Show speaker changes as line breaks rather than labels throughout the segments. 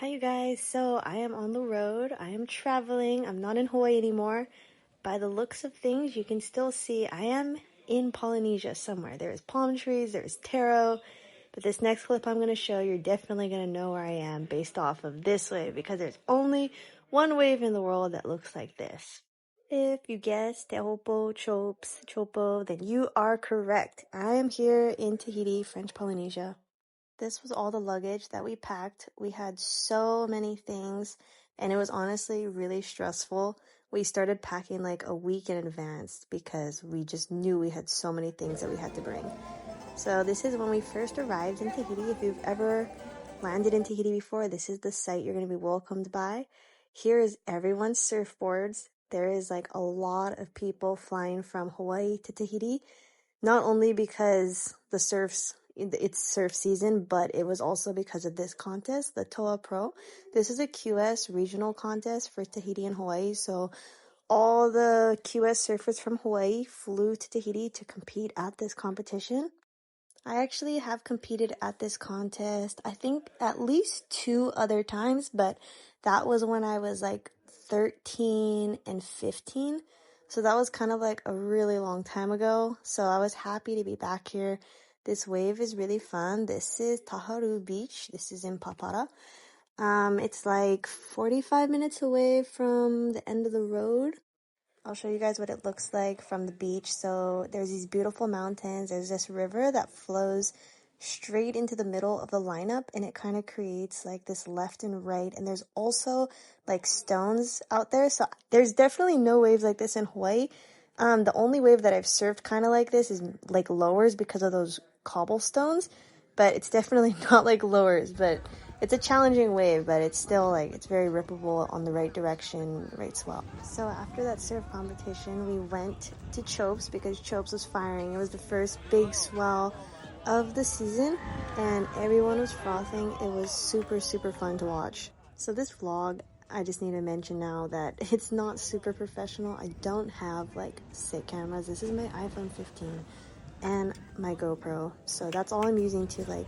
Hi you guys, so I am on the road, I am traveling, I'm not in Hawaii anymore. By the looks of things, you can still see I am in Polynesia somewhere. There's palm trees, there's taro, but this next clip I'm going to show, you're definitely going to know where I am based off of this wave because there's only one wave in the world that looks like this. If you guessed Teahupo'o, Chopo, then you are correct. I am here in Tahiti, French Polynesia. This was all the luggage that we packed. We had so many things, and it was honestly really stressful. We started packing like a week in advance because we just knew we had so many things that we had to bring. So this is when we first arrived in Tahiti. If you've ever landed in Tahiti before, this is the site you're going to be welcomed by. Here is everyone's surfboards. There is like a lot of people flying from Hawaii to Tahiti, not only because it's surf season, but it was also because of this contest, the Toa Pro. This is a QS regional contest for Tahiti and Hawaii. So all the QS surfers from Hawaii flew to Tahiti to compete at this competition. I actually have competed at this contest, I think at least 2 other times, but that was when I was like 13 and 15. So that was kind of like a really long time ago. So I was happy to be back here. This wave is really fun. This is Taharu Beach. This is in Papara. It's like 45 minutes away from the end of the road. I'll show you guys what it looks like from the beach. So there's these beautiful mountains. There's this river that flows straight into the middle of the lineup, and it kind of creates like this left and right. And there's also like stones out there. So there's definitely no waves like this in Hawaii. The only wave that I've surfed kind of like this is like lowers because of those cobblestones, but it's definitely not like lowers. But it's a challenging wave, but it's still like, it's very rippable on the right direction, right swell. So after that surf competition, we went to Chopes because Chopes was firing. It was the first big swell of the season and everyone was frothing. It was super, super fun to watch. So this vlog, I just need to mention now that it's not super professional. I don't have like sick cameras. This is my iPhone 15 and my GoPro. So that's all I'm using to like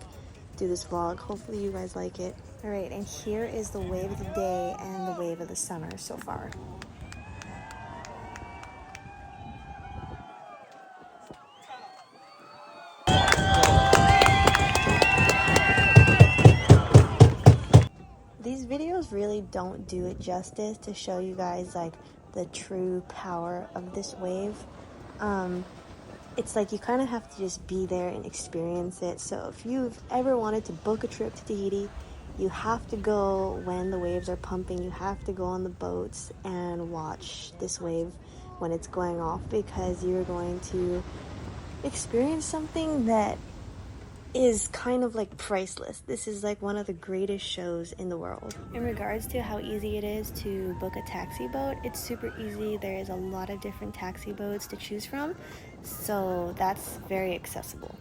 do this vlog. Hopefully you guys like it. All right, and here is the wave of the day and the wave of the summer so far. These videos really don't do it justice to show you guys like the true power of this wave. It's like you kind of have to just be there and experience it. So if you've ever wanted to book a trip to Tahiti, you have to go when the waves are pumping. You have to go on the boats and watch this wave when it's going off, because you're going to experience something that is kind of like priceless. This is like one of the greatest shows in the world. In regards to how easy it is to book a taxi boat, it's super easy. There is a lot of different taxi boats to choose from, so that's very accessible.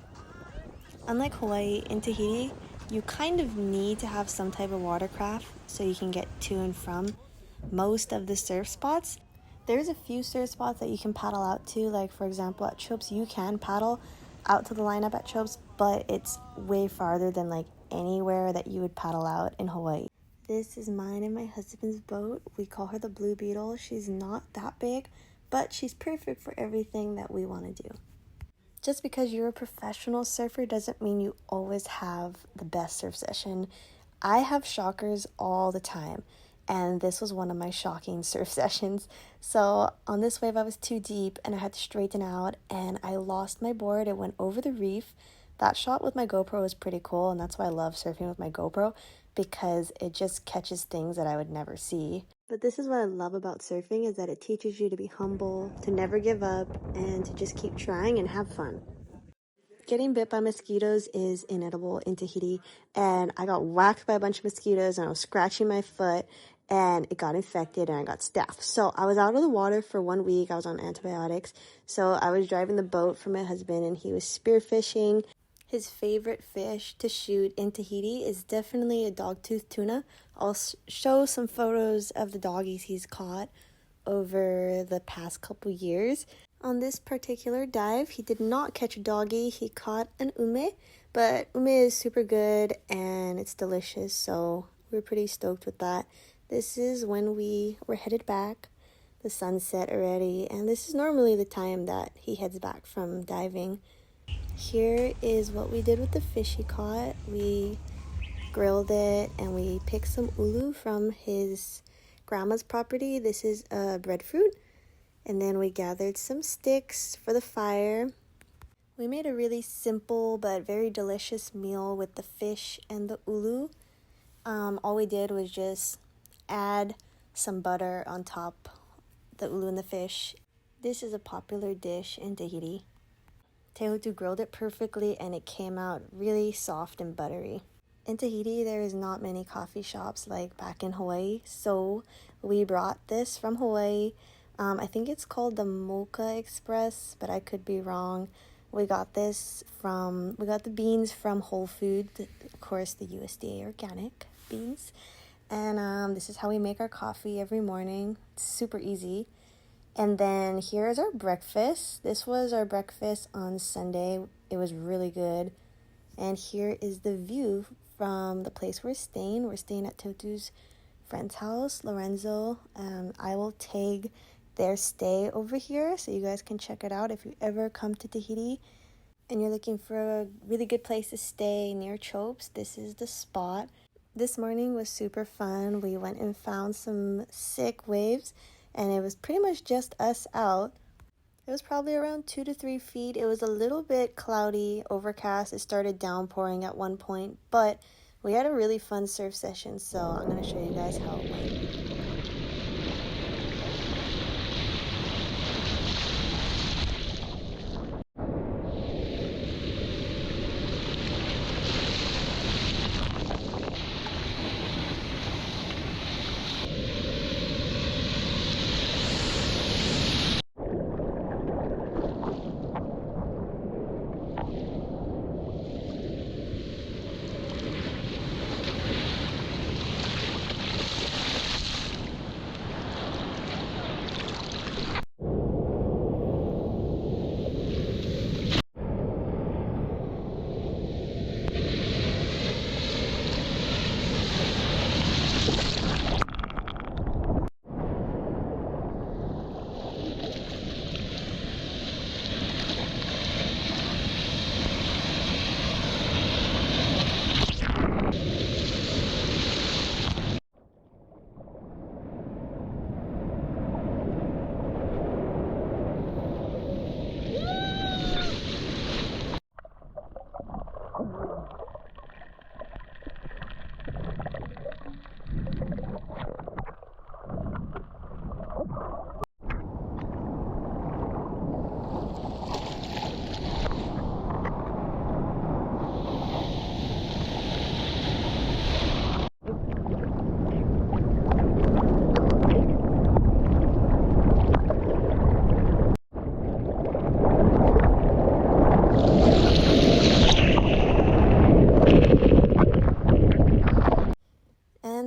Unlike Hawaii, in Tahiti, you kind of need to have some type of watercraft so you can get to and from most of the surf spots. There's a few surf spots that you can paddle out to, like for example at Chopes you can paddle out to the lineup at Chopes, but it's way farther than like anywhere that you would paddle out in Hawaii. This is mine and my husband's boat. We call her the Blue Beetle. She's not that big, but she's perfect for everything that we want to do. Just because you're a professional surfer doesn't mean you always have the best surf session. I have shockers all the time, and this was one of my shocking surf sessions. So on this wave I was too deep and I had to straighten out and I lost my board. It went over the reef. That shot with my GoPro was pretty cool, and that's why I love surfing with my GoPro, because it just catches things that I would never see. But this is what I love about surfing, is that it teaches you to be humble, to never give up, and to just keep trying and have fun. Getting bit by mosquitoes is inedible in Tahiti, and I got whacked by a bunch of mosquitoes and I was scratching my foot and it got infected and I got staph. So I was out of the water for 1 week. I was on antibiotics. So I was driving the boat for my husband and he was spearfishing. His favorite fish to shoot in Tahiti is definitely a dogtooth tuna. I'll show some photos of the doggies he's caught over the past couple years. On this particular dive, he did not catch a doggy. He caught an ume, but ume is super good and it's delicious, so We're pretty stoked with that. This is when we were headed back. The sun set already, and this is normally the time that he heads back from diving. Here is what we did with the fish he caught. We grilled it, and we picked some ulu from his grandma's property. This is a breadfruit. And then we gathered some sticks for the fire. We made a really simple but very delicious meal with the fish and the ulu. All we did was just add some butter on top the ulu and the fish. This is a popular dish in Tahiti. Teahupo'o grilled it perfectly and it came out really soft and buttery. In Tahiti, there is not many coffee shops like back in Hawaii, so we brought this from Hawaii. I think it's called the Mocha Express, but I could be wrong. We got the beans from Whole Foods, of course, the USDA organic beans. And this is how we make our coffee every morning. It's super easy. And then here's our breakfast. This was our breakfast on Sunday. It was really good. And here is the view from the place we're staying. We're staying at Teahupo'o's friend's house, Lorenzo. I will tag their stay over here so you guys can check it out if you ever come to Tahiti and you're looking for a really good place to stay near Chopes. This is the spot. This morning was super fun. We went and found some sick waves and it was pretty much just us out. It was probably around 2 to 3 feet. It was a little bit cloudy, overcast. It started downpouring at one point, but we had a really fun surf session, so I'm going to show you guys how it went.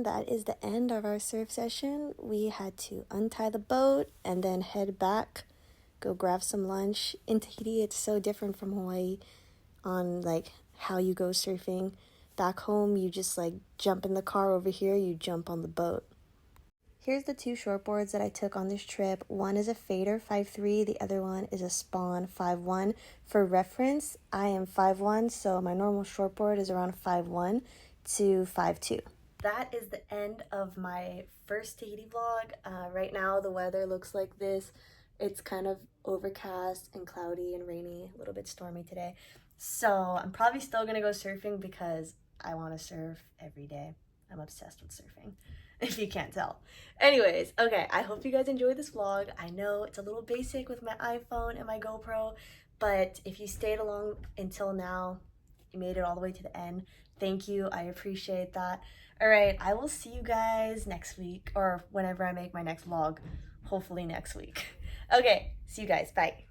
That is the end of our surf session. We had to untie the boat and then head back, go grab some lunch. In Tahiti, it's so different from Hawaii on like how you go surfing. Back home, you just like jump in the car. Over here, you jump on the boat. Here's the 2 shortboards that I took on this trip. One is a Fader 5'3", the other one is a Spawn 5'1". For reference, I am 5'1", so my normal shortboard is around 5'1" to 5'2". That is the end of my first Tahiti vlog. Right now the weather looks like this. It's kind of overcast and cloudy and rainy, a little bit stormy today. So I'm probably still gonna go surfing because I want to surf every day. I'm obsessed with surfing, if you can't tell. Anyways, okay, I hope you guys enjoyed this vlog. I know it's a little basic with my iPhone and my GoPro, but if you stayed along until now, you made it all the way to the end, thank you. I appreciate that. All right, I will see you guys next week or whenever I make my next vlog, hopefully next week. Okay, see you guys. Bye.